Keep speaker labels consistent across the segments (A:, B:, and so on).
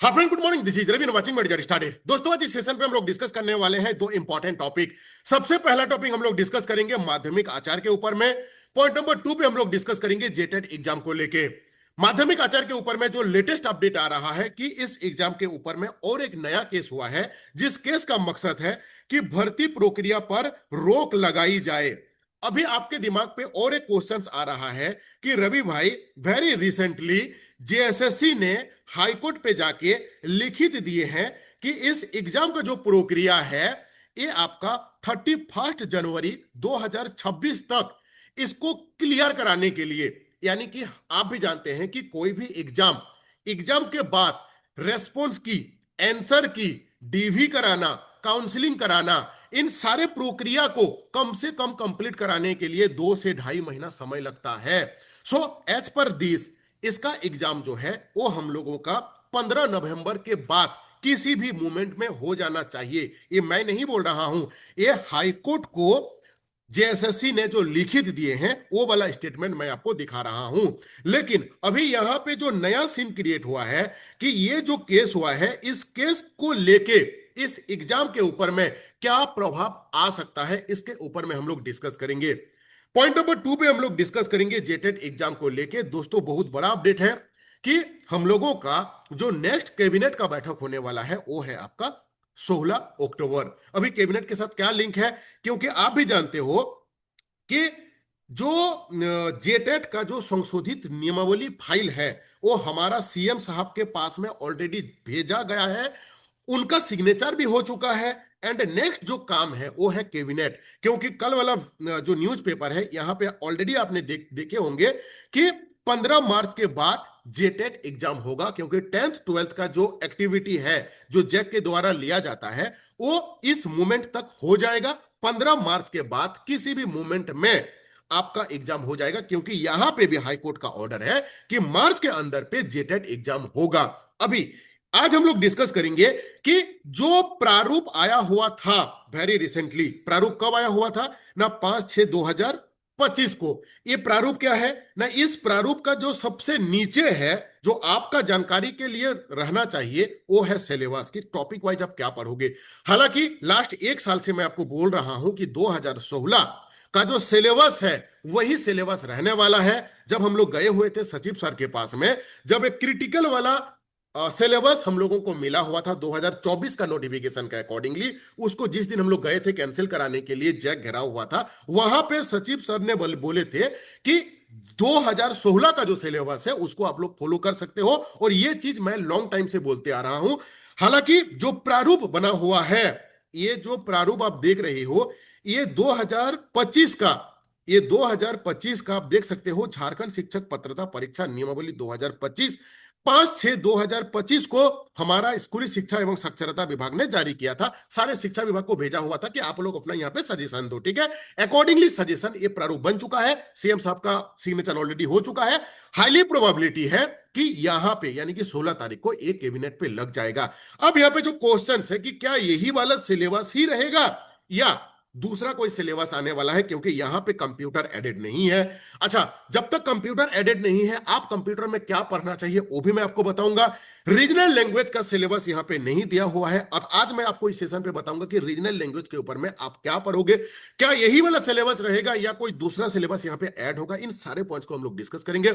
A: हाँ friend, good morning. This is Ravi watching medical started. दोस्तों, आज इस सेशन पे हम लोग डिस्कस करने वाले हैं दो इंपॉर्टेंट टॉपिक। सबसे पहला टॉपिक हम लोग डिस्कस करेंगे माध्यमिक आचार के ऊपर में। पॉइंट नंबर 2 पे हम लोग डिस्कस करेंगे जेटेट एग्जाम को लेके। माध्यमिक आचार के ऊपर में जो लेटेस्ट अपडेट आ रहा है कि इस एग्जाम के ऊपर में और एक नया केस हुआ है, जिस केस का मकसद है कि भर्ती प्रक्रिया पर रोक लगाई जाए। अभी आपके दिमाग पे और एक क्वेश्चन आ रहा है कि रवि भाई, वेरी रिसेंटली जेएसएससी ने हाईकोर्ट पे जाके लिखित दिए हैं कि इस एग्जाम का जो प्रक्रिया है ये आपका 31 जनवरी 2026 तक इसको क्लियर कराने के लिए, यानी कि आप भी जानते हैं कि कोई भी एग्जाम एग्जाम के बाद रेस्पॉन्स की, आंसर की, डीवी कराना, काउंसलिंग कराना, इन सारे प्रक्रिया को कम से कम कंप्लीट कराने के लिए 2 से 2.5 महीना समय लगता है। सो एज पर दिस इसका एग्जाम जो है वो हम लोगों का 15 नवंबर के बाद किसी भी मूवमेंट में हो जाना चाहिए। ये मैं नहीं बोल रहा हूं, ये हाईकोर्ट को जेएसएससी ने जो लिखित दिए हैं वो वाला स्टेटमेंट मैं आपको दिखा रहा हूं। लेकिन अभी यहां पे जो नया सीन क्रिएट हुआ है कि ये जो केस हुआ है, इस केस को लेके इस एग्जाम के ऊपर में क्या प्रभाव आ सकता है, इसके ऊपर में हम लोग डिस्कस करेंगे। पॉइंट नंबर 2 पे हम लोग डिस्कस करेंगे जेटेट एग्जाम को लेके। दोस्तों, बहुत बड़ा अपडेट है कि हम लोगों का जो नेक्स्ट कैबिनेट का बैठक होने वाला है वो है आपका 16 अक्टूबर। अभी कैबिनेट के साथ क्या लिंक है, क्योंकि आप भी जानते हो कि जो जेटेट का जो संशोधित नियमावली फाइल है वो हमारा सीएम साहब के पास में ऑलरेडी भेजा गया है, उनका सिग्नेचर भी हो चुका है। एंड नेक्स्ट जो काम है वो है कैबिनेट, क्योंकि कल वाला जो न्यूज़पेपर है यहां पे ऑलरेडी आपने देखे होंगे कि 15 मार्च के बाद जेटेट एग्जाम होगा, क्योंकि 10th 12th का जो एक्टिविटी है जो जैक के द्वारा लिया जाता है वो इस मूवमेंट तक हो जाएगा। 15 मार्च के बाद किसी भी मूवमेंट में आपका एग्जाम हो जाएगा, क्योंकि यहां पे भी हाईकोर्ट का ऑर्डर है कि मार्च के अंदर पे जेटेट एग्जाम होगा। अभी आज हम लोग डिस्कस करेंगे कि जो प्रारूप आया हुआ था वेरी रिसेंटली, प्रारूप कब आया हुआ था ना, 5/6/2025 को। ये प्रारूप क्या है ना, इस प्रारूप का जो सबसे नीचे है जो आपका जानकारी के लिए रहना चाहिए वो है सिलेबस की, टॉपिक वाइज आप क्या पढ़ोगे। हालांकि लास्ट 1 साल से मैं आपको बोल रहा हूं कि 2016 का जो सिलेबस है वही सिलेबस रहने वाला है। जब हम लोग गए हुए थे सचिव सर के पास में, जब एक क्रिटिकल वाला सिलेबस हम लोगों को मिला हुआ था 2024 का नोटिफिकेशन का अकॉर्डिंगली, उसको जिस दिन हम लोग गए थे कैंसिल कराने के लिए, जैक घेरा हुआ था, वहां पे सचिव सर ने बोले थे कि 2016 का जो सिलेबस है उसको आप लोग फॉलो कर सकते हो। और ये चीज मैं लॉन्ग टाइम से बोलते आ रहा हूं। हालांकि जो प्रारूप बना हुआ है, ये जो प्रारूप आप देख रहे हो, ये 2025 का, ये 2025 का आप देख सकते हो, झारखंड शिक्षक पात्रता परीक्षा नियमावली 2025, 5/6/2025 को हमारा स्कूली शिक्षा एवं साक्षरता विभाग ने जारी किया था। सारे शिक्षा विभाग को भेजा हुआ था कि आप लोग अपना यहाँ पे सजेशन दो, ठीक है। अकॉर्डिंगली सजेशन, ये प्रारूप बन चुका है, सीएम साहब का सिग्नेचर ऑलरेडी हो चुका है। हाईली प्रोबेबिलिटी है कि यहां पे यानी कि 16 तारीख को एक कैबिनेट पे लग जाएगा। अब यहाँ पे जो क्वेश्चन है कि क्या यही वाला सिलेबस ही रहेगा या दूसरा कोई सिलेबस आने वाला है, क्योंकि यहां पे कंप्यूटर एडेड नहीं है। अच्छा, जब तक कंप्यूटर एडेड नहीं है, आप कंप्यूटर में क्या पढ़ना चाहिए वो भी मैं आपको बताऊंगा। रीजनल लैंग्वेज का सिलेबस यहां पे नहीं दिया हुआ है। अब आज मैं आपको इस सेशन पे बताऊंगा कि रीजनल लैंग्वेज के ऊपर में आप क्या पढ़ोगे, क्या यही वाला सिलेबस रहेगा या कोई दूसरा सिलेबस यहां पे ऐड होगा। इन सारे पॉइंट्स को हम लोग डिस्कस करेंगे।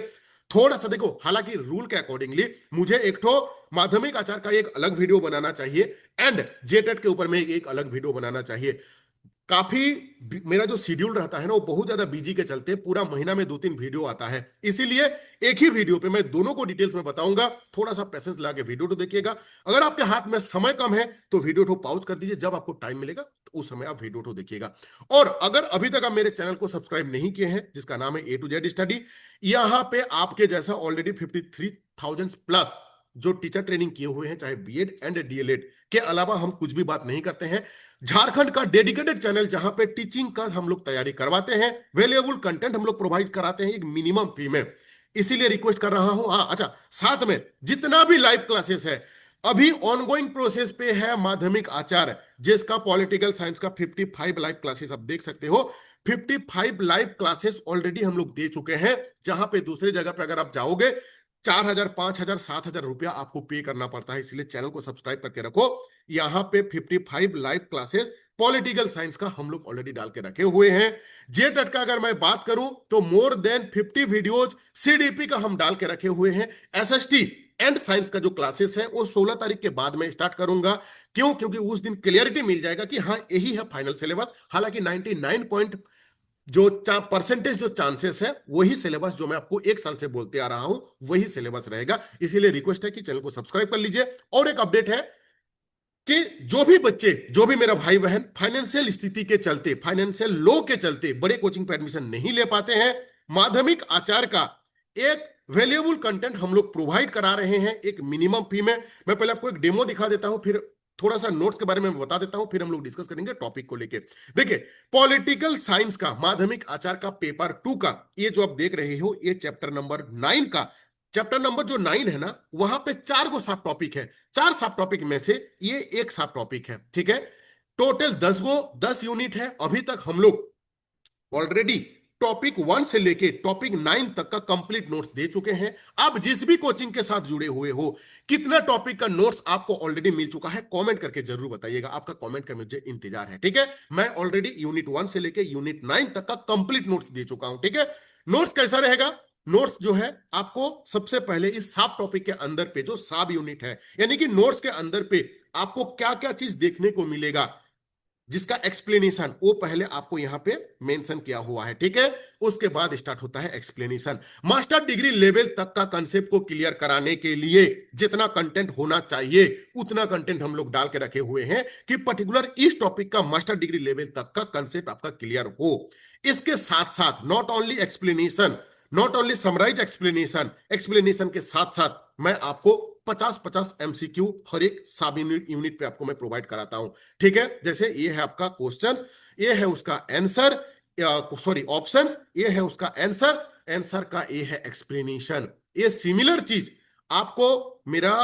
A: थोड़ा सा देखो, हालांकि रूल के अकॉर्डिंगली मुझे एक तो माध्यमिक आचार का एक अलग वीडियो बनाना चाहिए एंड जेटेट के ऊपर में एक अलग वीडियो बनाना चाहिए। काफी मेरा जो शेड्यूल रहता है ना वो बहुत ज्यादा बिजी के चलते पूरा महीना में 2-3 वीडियो आता है, इसीलिए एक ही वीडियो पे मैं दोनों को डिटेल्स में बताऊंगा। थोड़ा सा पेशेंस लगा के वीडियो तो देखिएगा। अगर आपके हाथ में समय कम है तो वीडियो को पॉज कर दीजिए, जब आपको टाइम मिलेगा तो उस समय आप वीडियो को देखिएगा। और अगर अभी तक आप मेरे चैनल को सब्सक्राइब नहीं किए हैं, जिसका नाम है A to Z स्टडी, यहां पे आपके जैसा ऑलरेडी 53,000 प्लस जो टीचर ट्रेनिंग किए हुए हैं, चाहे बीएड एंड डीएलएड के अलावा हम कुछ भी बात नहीं करते हैं। झारखंड का डेडिकेटेड चैनल जहां पे टीचिंग का हम लोग तैयारी करवाते हैं, वैल्यूएबल कंटेंट हम लोग प्रोवाइड कराते हैं एक मिनिमम फी में, इसीलिए रिक्वेस्ट कर रहा हूं। हाँ अच्छा, साथ में जितना भी लाइव क्लासेस है अभी ऑनगोइंग प्रोसेस पे है माध्यमिक आचार्य, जिसका पॉलिटिकल साइंस का 55 लाइव क्लासेस आप देख सकते हो। 55 लाइव क्लासेस ऑलरेडी हम लोग दे चुके हैं, जहां पे दूसरी जगह पे अगर आप जाओगे 4,000, 5,000, 7,000 रुपया आपको पे करना पड़ता है। इसलिए चैनल को सब्सक्राइब करके रखो। यहाँ पे 55 लाइव क्लासेस पॉलिटिकल साइंस का हम लोग ऑलरेडी डाल के रखे हुए हैं। जेटेट का अगर मैं बात करूं तो मोर देन 50 वीडियोज सीडीपी का हम डाल के रखे हुए हैं। एसएसटी एंड साइंस का जो क्लासेस है वो 16 तारीख के बाद में स्टार्ट करूंगा। क्यों? क्योंकि उस दिन क्लियरिटी मिल जाएगा कि हाँ यही है फाइनल सिलेबस। हालांकि 99 पॉइंट जो परसेंटेज जो चांसेस है वही सिलेबस जो मैं आपको एक साल से बोलते आ रहा हूं वही सिलेबस रहेगा। इसीलिए रिक्वेस्ट है कि चैनल को सब्सक्राइब कर लीजिए। और एक अपडेट है कि जो भी बच्चे, जो भी मेरा भाई बहन फाइनेंशियल स्थिति के चलते, फाइनेंशियल लो के चलते बड़े कोचिंग पर एडमिशन नहीं ले पाते हैं, माध्यमिक आचार्य का एक वैल्यूएबल कंटेंट हम लोग प्रोवाइड करा रहे हैं एक मिनिमम फी में। मैं पहले आपको एक डेमो दिखा देता हूं, फिर थोड़ा सा नोट्स के बारे में बता देता हूं, फिर हम लोग डिस्कस करेंगे टॉपिक को लेके। देखिए, पॉलिटिकल साइंस का माध्यमिक आचार्य का पेपर 2 का ये जो आप देख रहे हो, ये चैप्टर नंबर 9 का, चैप्टर नंबर जो 9 है ना, वहां पे 4 गो सब टॉपिक है। 4 सब टॉपिक में से ये एक सब टॉपिक है, ठीक है। टोटल 10 यूनिट है। अभी तक हम लोग ऑलरेडी टॉपिक 1 से लेके टॉपिक 9 तक का कंप्लीट नोट्स दे चुके हैं। आप जिस भी कोचिंग के साथ जुड़े हुए हो, कितना टॉपिक का नोट्स आपको ऑलरेडी मिल चुका है, कमेंट करके जरूर बताइएगा। आपका कमेंट का मुझे इंतजार है, ठीक है। मैं ऑलरेडी यूनिट 1 से लेके यूनिट 9 तक का कंप्लीट नोट्स दे चुका हूं, ठीक है। नोट्स कैसा रहेगा? नोट्स जो है आपको सबसे पहले इस सब टॉपिक के अंदर पे जो सब यूनिट है, यानी कि नोट्स के अंदर पे आपको क्या क्या चीज देखने को मिलेगा, जिसका एक्सप्लेनेशन वो पहले आपको यहां पे मेंशन किया हुआ है, ठीक है। उसके बाद स्टार्ट होता है एक्सप्लेनेशन। मास्टर डिग्री लेवल तक का कंसेप्ट को क्लियर कराने के लिए जितना कंटेंट होना चाहिए उतना कंटेंट हम लोग डाल के रखे हुए हैं कि पर्टिकुलर इस टॉपिक का मास्टर डिग्री लेवल तक का कंसेप्ट आपका क्लियर हो। इसके साथ साथ not only explanation, not only summarize explanation, explanation के साथ साथ मैं आपको 50-50 एमसीक्यू हर एक सब यूनिट पे आपको मैं प्रोवाइड कराता हूं, ठीक है। जैसे ये है आपका क्वेश्चंस, ये है उसका आंसर, सॉरी ऑप्शंस, ये है उसका आंसर, आंसर का ये है एक्सप्लेनेशन। ये सिमिलर चीज आपको मेरा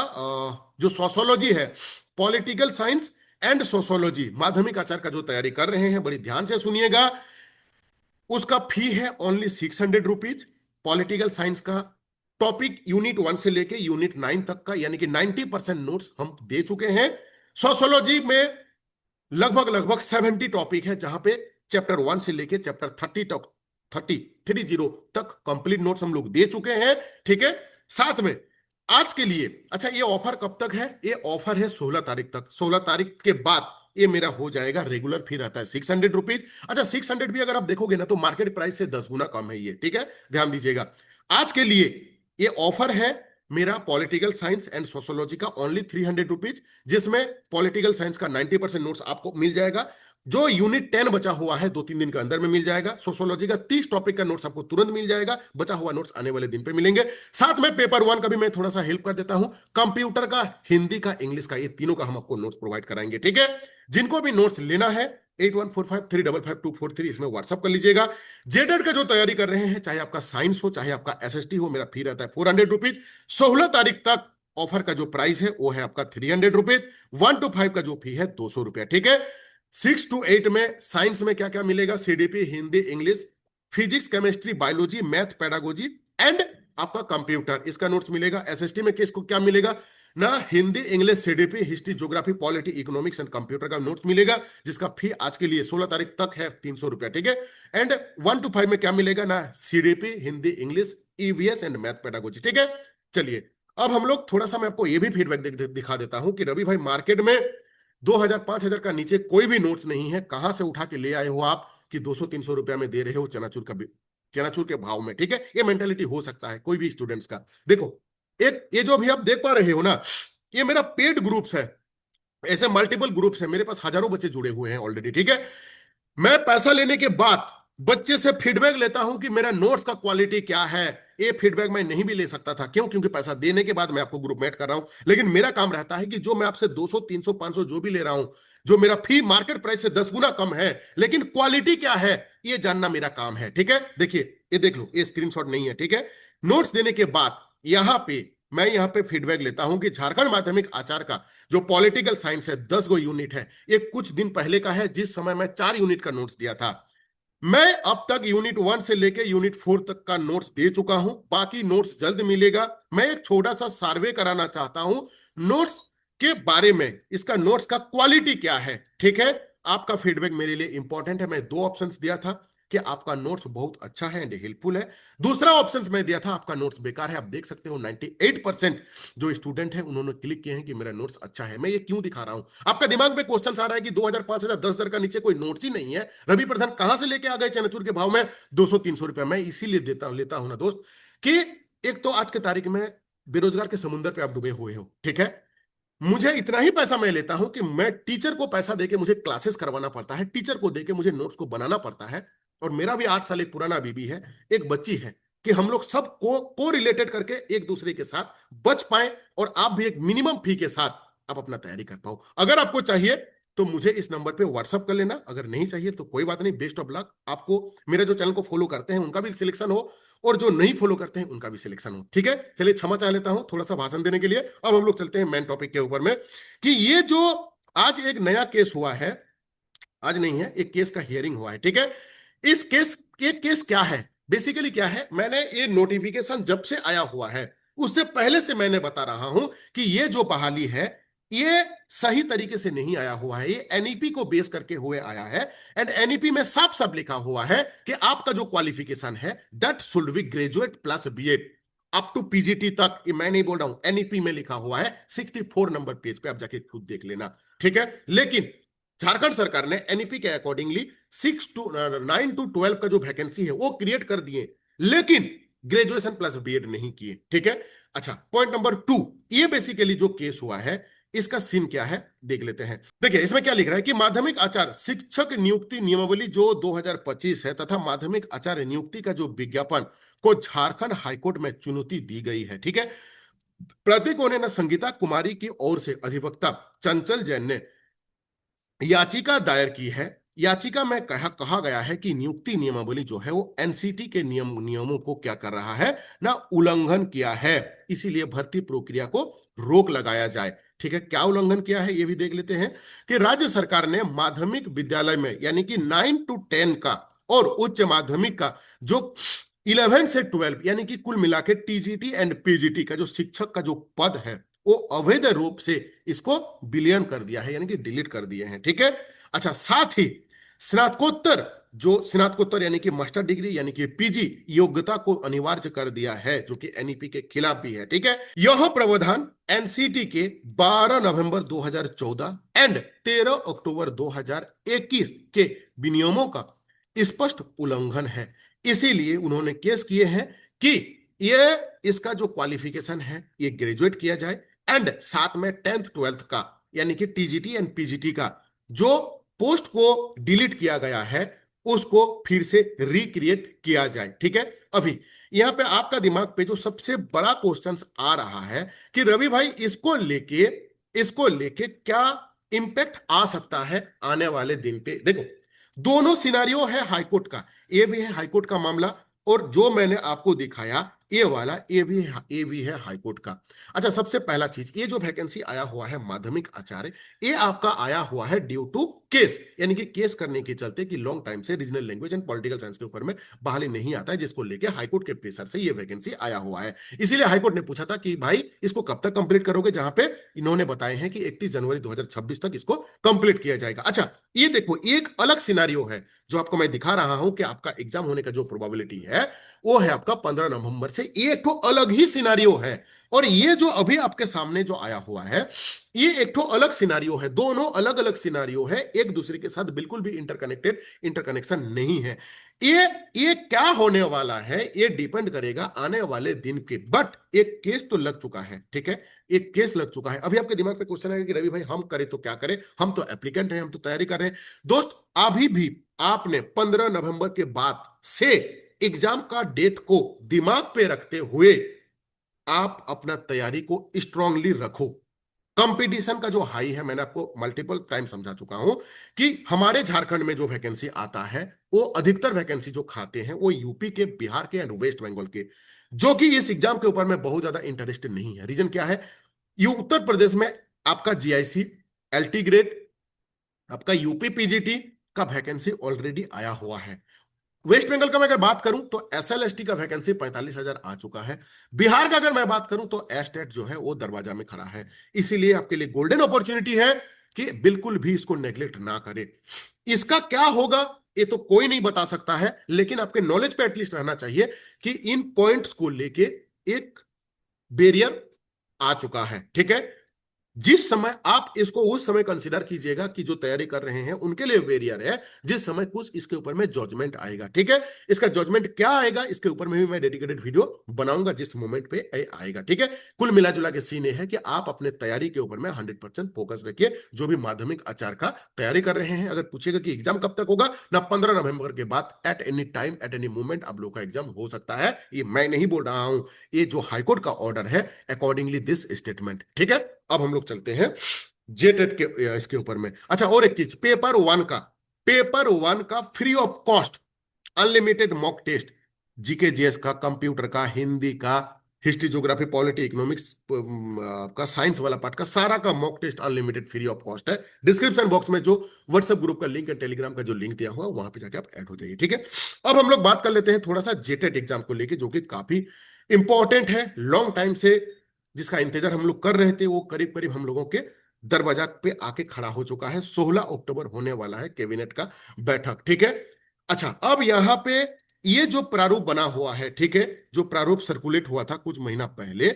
A: जो सोशोलॉजी है, पॉलिटिकल साइंस एंड सोशोलॉजी माध्यमिक आचार्य का जो तैयारी कर रहे हैं, बड़ी ध्यान से सुनिएगा। उसका फी है ओनली 600 रुपीज। पॉलिटिकल साइंस का टॉपिक यूनिट 1 से लेके यूनिट 9 तक का, यानी कि 90% नोट्स हम दे चुके हैं। सोशोलॉजी में लगभग लगभग 70 टॉपिक है, जहां पे चैप्टर 1 से लेके चैप्टर 30 तक कंप्लीट नोट्स हम लोग दे चुके हैं, ठीक है। साथ में आज के लिए, अच्छा ये ऑफर कब तक है? ये ऑफर है 16 तारीख तक। 16 तारीख के बाद ये मेरा हो जाएगा रेगुलर फी रहता है 600 रुपीज। अच्छा 600 भी अगर आप देखोगे ना तो मार्केट प्राइस से 10 गुना कम है ये, ठीक है, ध्यान दीजिएगा। आज के लिए ये ऑफर है मेरा पॉलिटिकल साइंस एंड सोशोलॉजी का ओनली 300 रुपीज, जिसमें पॉलिटिकल साइंस का 90% नोट्स आपको मिल जाएगा। जो यूनिट 10 बचा हुआ है 2-3 दिन के अंदर में मिल जाएगा। सोशोलॉजी का 30 टॉपिक का नोट्स आपको तुरंत मिल जाएगा, बचा हुआ नोट्स आने वाले दिन पे मिलेंगे। साथ में पेपर 1 का भी मैं थोड़ा सा हेल्प कर देता हूं, कंप्यूटर का, हिंदी का, इंग्लिश का, ये तीनों का हम आपको नोट्स प्रोवाइड कराएंगे, ठीक है। जिनको भी नोट्स लेना है 8145355243 इसमें व्हाट्सअप कर लीजिएगा। जेडेड का जो तैयारी कर रहे हैं, चाहे आपका साइंस हो चाहे आपका एसएसटी हो, मेरा फी रहता है 400 रुपीज। 16 तारीख तक ऑफर का जो प्राइस है वो है आपका 300 रुपीज। 1 to 5 का जो फी है 200 रुपया, ठीक है। 6 to 8 में साइंस में क्या क्या मिलेगा? CDP, Hindi, English, physics, chemistry, biology, math, pedagogy and आपका कंप्यूटर, इसका नोट्स मिलेगा। एसएसटी में किसको क्या मिलेगा ना? Hindi, English, CDP, history, geography, polity, economics and computer का नोट्स मिलेगा, जिसका फी आज के लिए 16 तारीख तक है 300 रुपया, ठीक है। एंड 1 to 5 में क्या मिलेगा ना? CDP, Hindi, English, EVS and math, pedagogy, ठीक है। चलिए अब हम लोग थोड़ा सा, मैं आपको ये भी फीडबैक दिखा देता हूं कि रवि भाई मार्केट में 2000-5000 का नीचे कोई भी नोट्स नहीं है। कहां से उठा के ले आए हो आप कि 200-300 रुपया में दे रहे हो चनाचूर के भाव में, ठीक है। ये मेंटेलिटी हो सकता है कोई भी स्टूडेंट्स का। देखो, एक ये जो अभी आप देख पा रहे हो ना, ये मेरा पेड ग्रुप्स है, ऐसे मल्टीपल ग्रुप्स है, मेरे पास हजारों बच्चे जुड़े हुए हैं ऑलरेडी, ठीक है। मैं पैसा लेने के बाद बच्चे से फीडबैक लेता हूं कि मेरा नोट्स का क्वालिटी क्या है। ये फीडबैक मैं नहीं भी ले सकता था, क्यों? क्योंकि पैसा देने के बाद मैं आपको ग्रुप में ऐड कर रहा हूं। लेकिन मेरा काम रहता है कि जो मैं आपसे 200, 300, 500 जो भी ले रहा हूं, जो मेरा फी मार्केट प्राइस से 10 गुना कम है, लेकिन क्वालिटी क्या है ये जानना मेरा काम है, ठीक है। देखिए ये देख लो, ये स्क्रीनशॉट नहीं है, ठीक है। नोट्स देने के बाद मैं यहां पे फीडबैक लेता हूं कि झारखंड माध्यमिक आचार्य का जो पॉलिटिकल साइंस है 10 गो यूनिट है, ये कुछ दिन पहले का है, जिस समय मैं 4 यूनिट का नोट्स दिया था। मैं अब तक यूनिट 1 से लेके यूनिट 4 तक का नोट्स दे चुका हूं, बाकी नोट्स जल्द मिलेगा। मैं एक छोटा सा सर्वे कराना चाहता हूं नोट्स के बारे में, इसका नोट्स का क्वालिटी क्या है, ठीक है। आपका फीडबैक मेरे लिए इंपॉर्टेंट है। मैं दो ऑप्शंस दिया था कि आपका नोट्स बहुत अच्छा है एंड हेल्पफुल है। दूसरा ऑप्शन मैं दिया था आपका नोट्स बेकार है। आप देख सकते हो 98% जो स्टूडेंट है उन्होंने क्लिक किए हैं कि मेरा नोट्स अच्छा है। मैं ये क्यों दिखा रहा हूं? आपका दिमाग में क्वेश्चन आ रहा है कि 2000, 5000, 10,000 का नीचे कोई नोट्स ही नहीं है, रवि प्रधान कहां से लेके आ गए चनाचूर के भाव में 200-300 रुपया। मैं इसीलिए लेता हूं ना दोस्त कि एक तो आज के तारीख में बेरोजगार के समुद्र पे आप डूबे हुए हो, ठीक है। मुझे इतना ही पैसा मैं लेता हूं कि मैं टीचर को पैसा देके मुझे क्लासेस करवाना पड़ता है, टीचर को देके मुझे नोट्स को बनाना पड़ता है। और मेरा भी 8 साल एक पुराना बीबी है, एक बच्ची है, कि हम लोग सब को रिलेटेड करके एक दूसरे के साथ बच पाए और आप भी एक मिनिमम फी के साथ आप अपना तैयारी कर पाओ। अगर आपको चाहिए तो मुझे इस नंबर पे व्हाट्सअप कर लेना, अगर नहीं चाहिए तो कोई बात नहीं, बेस्ट ऑफ लक। आपको मेरे जो चैनल को फॉलो करते हैं उनका भी सिलेक्शन हो और जो नहीं फॉलो करते हैं उनका भी सिलेक्शन हो, ठीक है। चलिए क्षमा चाह लेता हूं थोड़ा सा भाषण देने के लिए। अब हम लोग चलते हैं मेन टॉपिक के ऊपर में कि ये जो आज एक नया केस हुआ है, आज नहीं है, एक केस का हियरिंग हुआ है, ठीक है। इस केस ये केस क्या है, बेसिकली क्या है, मैंने ये नोटिफिकेशन जब से आया हुआ है उससे पहले से मैंने बता रहा हूं कि ये जो बहाली है ये सही तरीके से नहीं आया हुआ है, ये एनईपी को बेस करके हुए आया है। एंड एनईपी में साफ साफ लिखा हुआ है कि आपका जो क्वालिफिकेशन है that should be graduate plus BEd up to PGT तक। ये मैं नहीं बोल रहा हूं, एनईपी में लिखा हुआ है 64 नंबर पेज पे, आप जाके खुद देख लेना, ठीक है। लेकिन झारखंड सरकार ने एनईपी के अकॉर्डिंगली 9 to 12 का जो वैकेंसी है वो क्रिएट कर दिए, लेकिन ग्रेजुएशन प्लस बीएड नहीं किए, ठीक है। अच्छा, पॉइंट नंबर 2, ये बेसिकली जो केस हुआ है इसका सीन क्या है देख लेते हैं। देखिए इसमें क्या लिख रहा है कि माध्यमिक आचार्य शिक्षक नियुक्ति नियमावली जो 2025 है तथा माध्यमिक आचार्य नियुक्ति का जो विज्ञापन को झारखंड हाईकोर्ट में चुनौती दी गई है, ठीक है। प्रतिकोने ने संगीता कुमारी की ओर से अधिवक्ता चंचल जैन ने याचिका दायर की है। याचिका में कहा गया है कि नियुक्ति नियमावली जो है वो एनसीटी के नियमों को क्या कर रहा है ना, उल्लंघन किया है, इसीलिए भर्ती प्रक्रिया को रोक लगाया जाए, ठीक है। क्या उल्लंघन किया है ये भी देख लेते हैं कि राज्य सरकार ने माध्यमिक विद्यालय में यानी कि 9 to 10 का और उच्च माध्यमिक का जो 11 से 12 यानी कि कुल मिला के टीजीटी एंड पीजीटी का जो शिक्षक का जो पद है वो अवैध रूप से इसको विलयन कर दिया है, यानी कि डिलीट कर दिए हैं, ठीक है। अच्छा, साथ ही स्नातकोत्तर यानी कि मास्टर डिग्री यानी कि पीजी योग्यता को अनिवार्य कर दिया है, जो कि एनईपी के खिलाफ भी है, ठीक है। यह प्रावधान एनसीटी के 12 नवंबर 2014 एंड 13 अक्टूबर 2021 के विनियमों का स्पष्ट उल्लंघन है। इसीलिए उन्होंने केस किए हैं कि ये इसका जो क्वालिफिकेशन है ये ग्रेजुएट किया जाए एंड साथ में 10th 12th का यानी कि टीजीटी एंड पीजीटी का जो पोस्ट को डिलीट किया गया है उसको फिर से रिक्रिएट किया जाए, ठीक है। अभी यहां पे आपका दिमाग पे जो सबसे बड़ा क्वेश्चन आ रहा है कि रवि भाई इसको लेके क्या इंपैक्ट आ सकता है आने वाले दिन पे। देखो दोनों सिनारियो है हाईकोर्ट का, ये भी है हाईकोर्ट का मामला और जो मैंने आपको दिखाया ये वाला ये भी है हाईकोर्ट का। अच्छा, सबसे पहला चीज, ये जो वैकेंसी आया हुआ है माध्यमिक आचार्य, ये आपका आया हुआ है ड्यू टू केस, यानी कि केस करने के चलते कि लॉन्ग टाइम से regional language and political science के ऊपर में बहाली नहीं आता है, जिसको लेके हाईकोर्ट के प्रेशर से ये वैकेंसी आया हुआ है। इसीलिए हाईकोर्ट ने पूछा था कि भाई इसको कब तक कंप्लीट करोगे, जहां पे इन्होंने बताए हैं कि 31 जनवरी 2026 तक इसको कंप्लीट किया जाएगा। अच्छा, ये देखो एक अलग सिनारियो है जो आपको मैं दिखा रहा हूं कि आपका एग्जाम होने का जो प्रोबेबिलिटी है वो है आपका 15 नवंबर से, ये एक तो अलग ही सिनारियो है। और ये जो अभी आपके सामने जो आया हुआ है ये एक तो अलग सिनारियो है, दोनों अलग अलग सिनारियो है, एक दूसरे के साथ बिल्कुल भी इंटरकनेक्शन नहीं है। ये क्या होने वाला है ये डिपेंड करेगा आने वाले दिन के। बट एक केस तो लग चुका है, ठीक है, एक केस लग चुका है। अभी आपके दिमाग पे क्वेश्चन आएगा कि रवि भाई हम करें तो क्या करें, हम तो एप्लीकेंट हैं, हम तो तैयारी कर रहे हैं। दोस्त अभी भी आपने 15 नवंबर के बाद से एग्जाम का डेट को दिमाग पे रखते हुए आप अपना तैयारी को स्ट्रांगली रखो। कंपटीशन का जो हाई है, मैंने आपको मल्टीपल टाइम समझा चुका हूं कि हमारे झारखंड में जो वैकेंसी आता है वो अधिकतर वैकेंसी जो खाते हैं वो यूपी के, बिहार के एंड वेस्ट बंगाल के, जो कि इस एग्जाम के ऊपर में बहुत ज्यादा इंटरेस्टेड नहीं है। रीजन क्या है, ये उत्तर प्रदेश में आपका जीआईसी, एलटी ग्रेड, आपका यूपी पीजीटी का वैकेंसी ऑलरेडी आया हुआ है। वेस्ट बंगाल का मैं अगर बात करूं तो एसएलएसटी का वैकेंसी 45,000 आ चुका है। बिहार का अगर मैं बात करूं तो एस्टेट जो है वो दरवाजा में खड़ा है। इसीलिए आपके लिए गोल्डन अपॉर्चुनिटी है कि बिल्कुल भी इसको नेग्लेक्ट ना करें। इसका क्या होगा ये तो कोई नहीं बता सकता है, लेकिन आपके नॉलेज पे एटलीस्ट रहना चाहिए कि इन पॉइंट्स को लेके एक बैरियर आ चुका है। ठीक है, जिस समय आप इसको उस समय कंसीडर कीजिएगा कि जो तैयारी कर रहे हैं उनके लिए वेरियर है, जिस समय कुछ इसके ऊपर में जजमेंट आएगा। ठीक है, इसका जजमेंट क्या आएगा इसके ऊपर में भी मैं डेडिकेटेड वीडियो बनाऊंगा जिस मोमेंट पे आएगा। ठीक है, कुल मिला जुला के सीन है कि आप अपने तैयारी के ऊपर में 100% फोकस रखिए। जो भी माध्यमिक आचार का तैयारी कर रहे हैं, अगर पूछेगा कि एग्जाम कब तक होगा ना, 15 नवंबर के बाद at any time at any moment आप लोग का एग्जाम हो सकता है। ये मैं नहीं बोल रहा हूं, ये जो हाईकोर्ट का ऑर्डर है अकॉर्डिंगली दिस स्टेटमेंट। ठीक है, अब हम लोग चलते हैं जेटेट के इसके ऊपर में। अच्छा, और एक चीज, पेपर 1 का free of cost unlimited mock test, GK GS का, कंप्यूटर का, हिंदी का, हिस्ट्री, ज्योग्राफी, पॉलिटी, इकोनॉमिक्स का, साइंस वाला पार्ट का, सारा का mock test unlimited free of cost है। डिस्क्रिप्शन बॉक्स में जो व्हाट्सएप ग्रुप का लिंक है, टेलीग्राम का जो लिंक दिया हुआ, वहां पे जाके आप ऐड हो जाइए। ठीक है, अब हम लोग बात कर लेते हैं थोड़ा सा जेटेट एग्जाम को लेके, जो कि काफी इंपॉर्टेंट है। लॉन्ग टाइम से जिसका इंतजार हम लोग कर रहे थे, वो करीब करीब हम लोगों के दरवाजा पे आके खड़ा हो चुका है। 16 अक्टूबर होने वाला है कैबिनेट का बैठक। ठीक है, अच्छा, अब यहां पे ये जो प्रारूप बना हुआ है, ठीक है, जो प्रारूप सर्कुलेट हुआ था कुछ महीना पहले,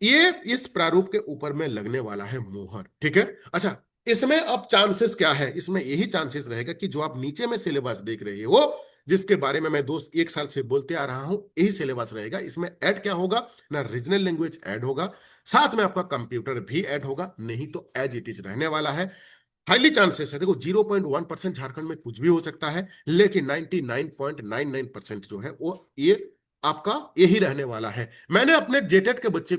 A: ये इस प्रारूप के ऊपर में लगने वाला है मोहर। ठीक है, अच्छा, इसमें अब चांसेस क्या है? इसमें यही चांसेस रहेगा कि जो आप नीचे में सिलेबस देख रहे हो, जिसके बारे में मैं दोस्त 1 साल से बोलते आ रहा हूं, यही सिलेबस रहेगा। इसमें ऐड क्या होगा ना, रीजनल लैंग्वेज ऐड होगा, साथ में आपका कंप्यूटर भी ऐड होगा, नहीं तो एज इट इज रहने वाला है। हाईली चांसेस है, देखो 0.1% झारखंड में कुछ भी हो सकता है, लेकिन 99.99% जो है वो ये आपका यही रहने वाला है। मैंने अपने जेटेट के बच्चे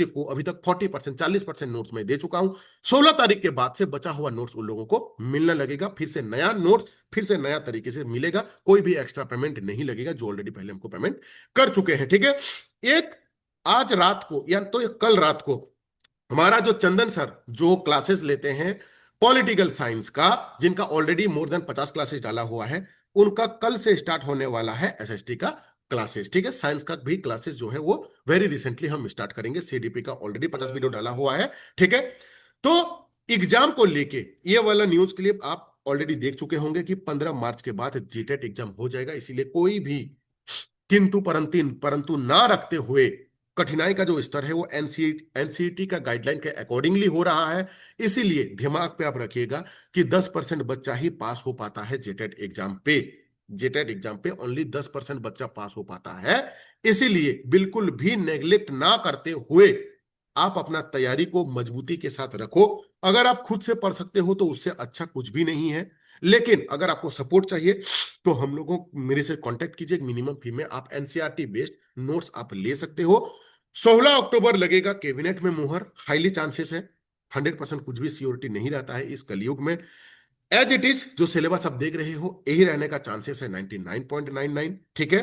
A: को अभी तक 40% 40% नोट्स में दे चुका हूं। 16 तारीख के बाद से बचा हुआ नोट्स उन लोगों को मिलने लगेगा। फिर से नया नोट्स फिर से नया तरीके से मिलेगा, कोई भी एक्स्ट्रा पेमेंट नहीं लगेगा, जो ऑलरेडी पहले हमको पेमेंट कर चुके हैं। ठीक है, एक आज रात को या तो कल रात को हमारा जो चंदन सर जो क्लासेस लेते हैं पॉलिटिकल साइंस का, जिनका ऑलरेडी मोर देन 50 क्लासेस डाला हुआ है, उनका कल से स्टार्ट होने वाला है एसएसटी का क्लासेस। ठीक है, साइंस का भी क्लासेस जो है वो वेरी रिसेंटली हम स्टार्ट करेंगे। सीडीपी का ऑलरेडी 50 वीडियो डाला हुआ है। ठीक है, तो एग्जाम को लेके ये वाला न्यूज क्लिप आप ऑलरेडी देख चुके होंगे कि 15 मार्च के बाद जीटेट एग्जाम हो जाएगा। इसीलिए कोई भी किंतु परंतु परंतु ना रखते हुए कठिनाई का जो स्तर है वो एनसीईटी का गाइडलाइन के अकॉर्डिंगली हो रहा है। इसीलिए दिमाग पे आप रखिएगा कि 10% बच्चा ही पास हो पाता है जेटेट एग्जाम पे। जेटेट एग्जाम पे ओनली 10% बच्चा पास हो पाता है। इसीलिए बिल्कुल भी नेग्लेक्ट ना करते हुए आप अपना तैयारी को मजबूती के साथ रखो। अगर आप खुद से पढ़ सकते हो तो उससे अच्छा कुछ भी नहीं है, लेकिन अगर आपको सपोर्ट चाहिए तो हम लोगों मेरे से कांटेक्ट कीजिए। मिनिमम फी में आप एनसीईआरटी बेस्ड नोट्स आप ले सकते हो। 16 अक्टूबर लगेगा कैबिनेट में मुहर, हाईली चांसेस है। 100% कुछ भी सियोरिटी नहीं रहता है इस कलयुग में। एज इट इज जो सिलेबस आप देख रहे हो यही रहने का चांसेस है 99.99। ठीक है,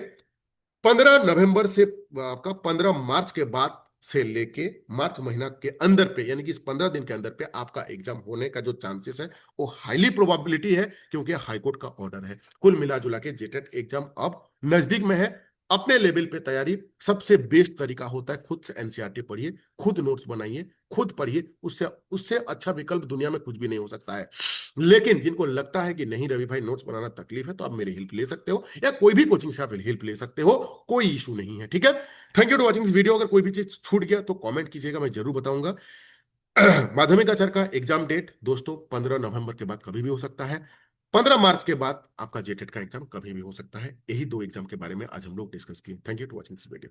A: 15 नवंबर से आपका 15 मार्च के बाद से लेके मार्च महीना के अंदर पे, यानी कि इस 15 दिन के अंदर पे आपका एग्जाम होने का जो चांसेस है वो हाईली प्रोबेबिलिटी है, क्योंकि हाईकोर्ट का ऑर्डर है। कुल मिला जुला के जेटेट एग्जाम अब नजदीक में है। अपने लेवल पे तैयारी सबसे बेस्ट तरीका होता है, खुद से एनसीईआरटी पढ़िए, खुद नोट्स बनाइए, खुद पढ़िए। उससे उससे अच्छा विकल्प दुनिया में कुछ भी नहीं हो सकता है। लेकिन जिनको लगता है कि नहीं रवि भाई नोट्स बनाना तकलीफ है, तो आप मेरी हेल्प ले सकते हो, या कोई भी कोचिंग से आप हेल्प ले सकते हो, कोई इशू नहीं है। ठीक है, thank you for watching this video. अगर कोई भी चीज छूट गया तो कमेंट कीजिएगा, मैं जरूर बताऊंगा। माध्यमिक आचार्य का एग्जाम डेट दोस्तों 15 नवंबर के बाद कभी भी हो सकता है। 15 मार्च के बाद आपका जेटेट का एग्जाम कभी भी हो सकता है। यही 2 एग्जाम के बारे में आज हम लोग डिस्कस किए। Thank you for watching this video.